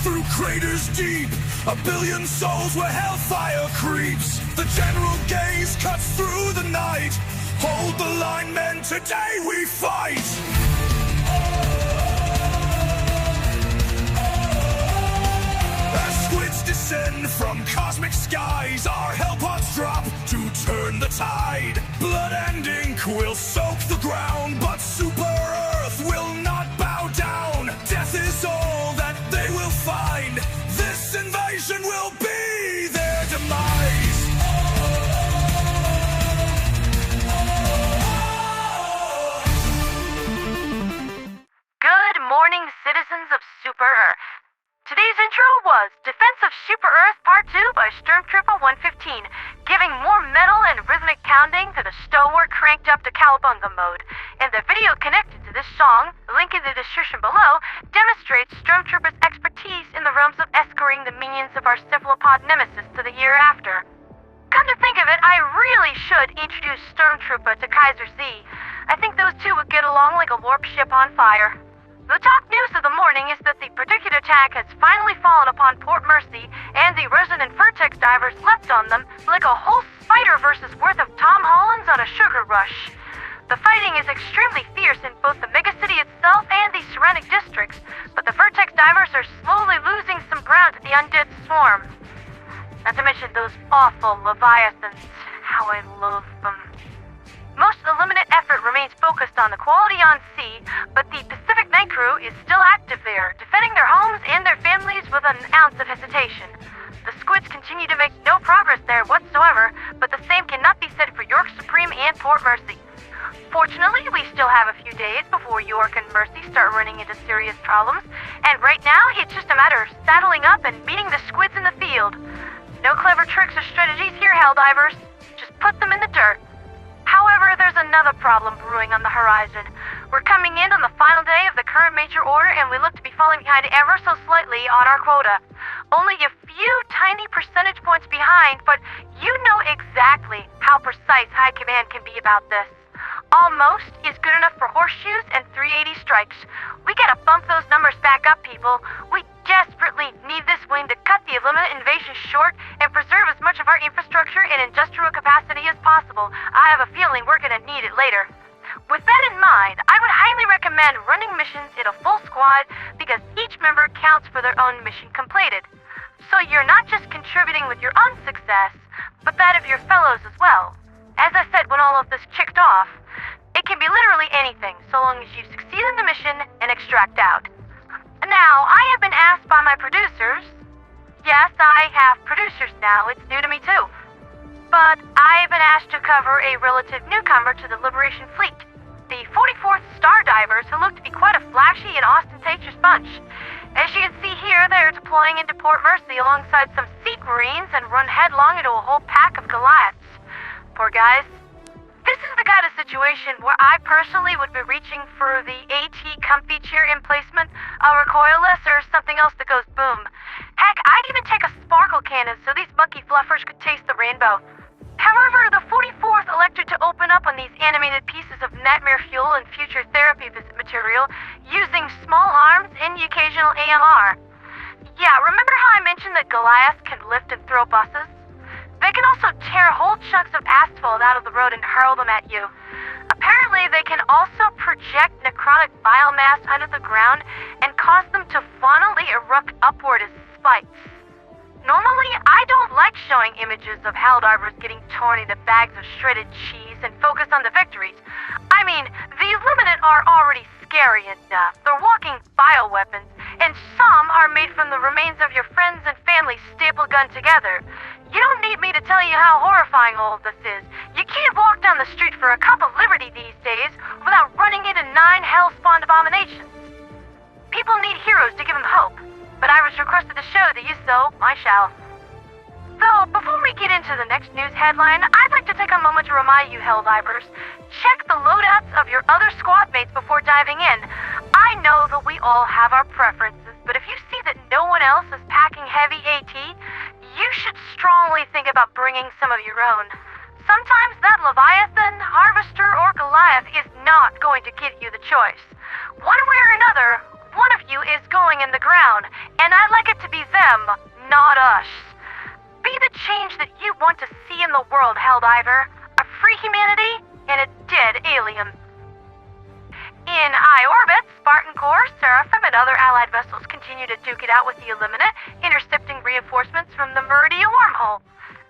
through craters deep, a billion souls where hellfire creeps. The general gaze cuts through the night. Hold the line, men, today we fight! As squids descend from cosmic skies, our hellpots drop to turn the tide. Blood and ink will soak the ground, but Super Earth will not bow down. Death is all that they will find. This invasion will be their demise. Good morning, citizens of Super Earth. Today's intro was Defense of Super Earth Part 2 by Stormtrooper 115, giving more metal and rhythmic pounding to the stalwart cranked up to cowabunga mode. And the video connected to this song, link in the description below, demonstrates Stormtrooper's expertise in the realms of escorting the minions of our cephalopod nemesis to the year after. Come to think of it, I really should introduce Stormtrooper to Kaiser Z. I think those two would get along like a warp ship on fire. The top news of the morning is that the predicted attack has finally fallen upon Port Mercy, and the resident Vertex divers leapt on them like a whole Spider-Verse's worth of Tom Hollands on a sugar rush. The fighting is extremely fierce in both the megacity itself and the surrounding districts, but the Vertex divers are slowly losing some ground to the undead swarm. Not to mention those awful Leviathans. How I loathe them. Most Illuminate effort remains focused on the quality on sea, but the Pacific Night Crew is still active there, defending their homes and their families with an ounce of hesitation. The squids continue to make no progress there whatsoever, but the same cannot be said for York Supreme and Port Mercy. Fortunately, we still have a few days before York and Mercy start running into serious problems, and right now it's just a matter of saddling up and meeting the squids in the field. No clever tricks or strategies here, Helldivers. Just put them in the dirt. However, there's another problem brewing on the horizon. We're coming in on the final day of the current major order, and we look to be falling behind ever so slightly on our quota. Only a few tiny percentage points behind, but you know exactly how precise High Command can be about this. Almost is good enough for horseshoes and 380 strikes. We gotta bump those numbers back up, people. We desperately need this wing to cut the Illuminate invasion short and preserve as much of our infrastructure and industrial capacity as possible. I have a feeling we're gonna need it later. With that in mind, I would highly recommend running missions in a full squad because each member counts for their own mission completed. So you're not just contributing with your own success, but that of your fellows as well. As I said when all of this kicked off, it can be literally anything so long as you succeed in the mission and extract out. Now, I have been asked by my producers. Yes, I have producers now. It's new to me too. But I have been asked to cover a relative newcomer to the Liberation Fleet, the 44th Star Divers, who look to be quite a flashy and ostentatious bunch. As you can see here, they're deploying into Port Mercy alongside some Seek Marines and run headlong into a whole pack of Goliaths. Poor guys. This is the kind of situation where I personally would be reaching for the AT comfy chair emplacement, a recoilless, or something else that goes boom. Heck, I'd even take a sparkle cannon so these monkey fluffers could taste the rainbow. However, the 44th elected to open up on these animated pieces of nightmare fuel and future therapy visit material using small arms and the occasional AMR. Yeah, remember how I mentioned that Goliath can lift and throw buses? They can also tear whole chunks of asphalt out of the road and hurl them at you. Apparently, they can also project necrotic biomass under the ground and cause them to faunally erupt upward as spikes. Normally, I don't like showing images of Helldivers getting torn into bags of shredded cheese and focus on the victories. I mean, the Illuminate are already scary enough. They're walking bioweapons, and some are made from the remains of your friends and family staple gun together. You don't need me to tell you how horrifying all of this is. You can't walk down the street for a cup of liberty these days without running into 9 hell-spawned abominations. People need heroes to give them hope, but I was requested to show to you, so I shall. So, before we get into the next news headline, I'd like to take a moment to remind you Helldivers, check the loadouts of your other squad mates before diving in. I know that we all have our preferences, but if you see that no one else is packing heavy AT, you should strongly think about bringing some of your own. Sometimes that Leviathan, Harvester, or Goliath is not going to give you the choice. One way or another, one of you is going in the ground, and I'd like it to be them, not us. Be the change that you want to see in the world, Helldiver. A free humanity and a dead alien. In high orbit, Spartan Corps, Seraphim, and other allied vessels continue to duke it out with the Illuminate, intercepting reinforcements from the Meridian wormhole.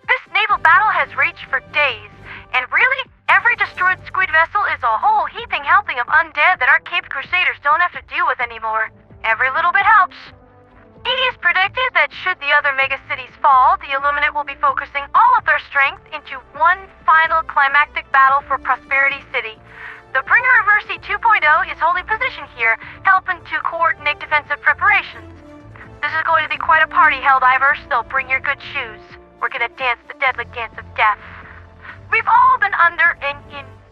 This naval battle has raged for days, and really, every destroyed squid vessel is a whole heaping helping of undead that our caped crusaders don't have to deal with anymore. Every little bit helps. It is predicted that should the other megacities fall, the Illuminate will be focusing all of their strength into one final climactic battle for Prosperity City. The Bringer of Mercy 2.0 is holding position here, helping to coordinate defensive preparations. This is going to be quite a party, Helldivers, so bring your good shoes. We're gonna dance the deadly dance of death. We've all been under an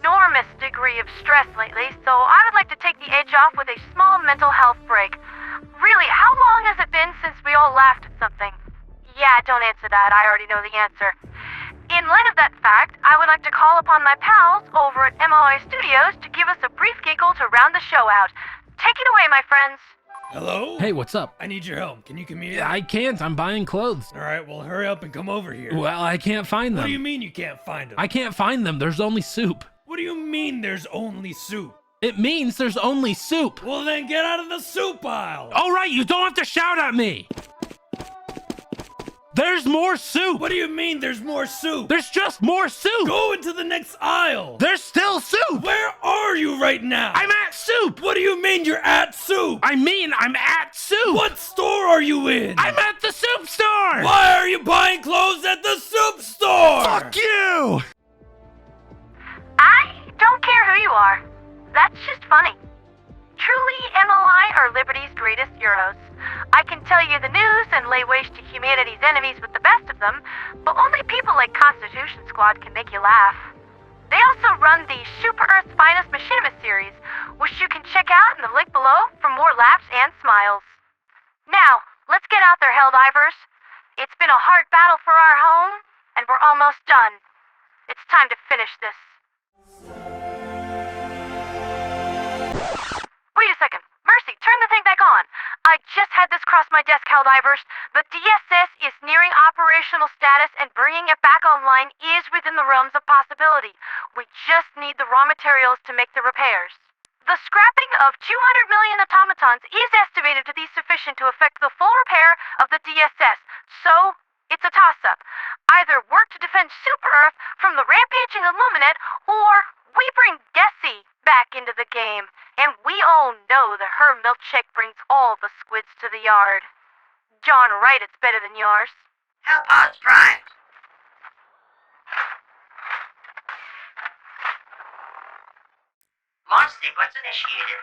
enormous degree of stress lately, so I would like to take the edge off with a small mental health break. Really, how long has it been since we all laughed at something? Yeah, don't answer that, I already know the answer. In light of that fact, I would like to call upon my pals over at MOI Studios to give us a brief giggle to round the show out. Take it away, my friends. Hello? Hey, what's up? I need your help. Can you come here? I can't. I'm buying clothes. All right, well, hurry up and come over here. Well, I can't find them. What do you mean you can't find them? I can't find them. There's only soup. What do you mean there's only soup? It means there's only soup. Well, then get out of the soup aisle. All right, you don't have to shout at me. There's more soup. What do you mean there's more soup? There's just more soup. Go into the next aisle. There's still soup. Where are you right now? I'm at soup. What do you mean you're at soup? I mean, I'm at soup. What store are you in? I'm at the soup store. Why are you buying clothes at the soup store? Fuck you. I don't care who you are. That's just funny. Truly, MOI are Liberty's greatest heroes. I can tell you the news and lay waste to humanity's enemies with the best of them, but only people like Constitution Squad can make you laugh. They also run the Super Earth's Finest Machinima series, which you can check out in the link below for more laughs and smiles. Now, let's get out there, Helldivers. It's been a hard battle for our home, and we're almost done. It's time to finish this. Wait a second. Mercy, turn the thing back on. I just had this cross my desk, Helldivers. The DSS is nearing operational status, and bringing it back online is within the realms of possibility. We just need the raw materials to make the repairs. The scrapping of 200 million automatons is estimated to be sufficient to effect the full repair of the DSS, so it's a toss-up. Either work to defend Super Earth from the rampaging Illuminate, or we bring Desi back into the game. And we all know that her milkshake brings all the squids to the yard. Darn right it's better than yours. Help us, Prime. Launch sequence initiated.